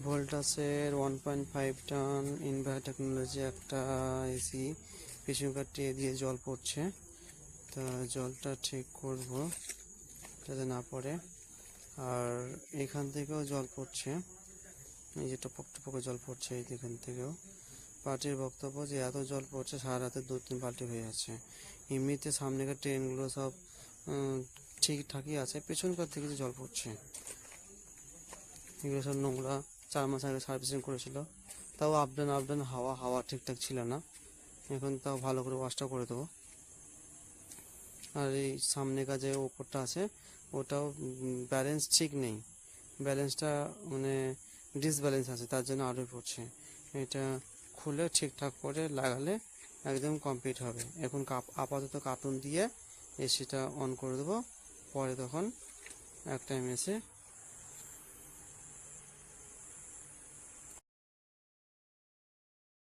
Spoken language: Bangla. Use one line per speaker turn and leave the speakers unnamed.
ভোল্টাসের 1.5 টন ইনভার্টার টেকনোলজি একটা এসি পিছন কাটিয়ে দিয়ে জল পড়ছে। তা জলটা ঠিক করব যাতে না পড়ে। আর এখান থেকেও জল পড়ছে, এই যে টপক টপকে জল পড়ছে এখান থেকেও। পার্টির বক্তব্য যে এত জল পড়ছে সারা রাতে 2-3 বালতি হয়ে যাচ্ছে। এমনিতে সামনেকার ট্রেনগুলো সব ঠিকঠাকই আছে, পেছনকার থেকে যে জল পড়ছে এগুলো সব নোংরা। 4 মাস আগে সার্ভিসিং করেছিল, তাও আপডাউন হাওয়া ঠিকঠাক ছিল না। এখন তাও ভালো করে ওয়াশটা করে দেবো। আর এই সামনে কাজে ওপরটা আছে, ওটাও ব্যালেন্স ঠিক নেই, ব্যালেন্সটা মানে ডিসব্যালেন্স আছে, তার জন্য আরও পড়ছে। এটা খুলে ঠিকঠাক করে লাগালে একদম কমপ্লিট হবে। এখন আপাতত কার্টুন দিয়ে এসিটা অন করে দেবো, পরে তখন এক টাইম এসে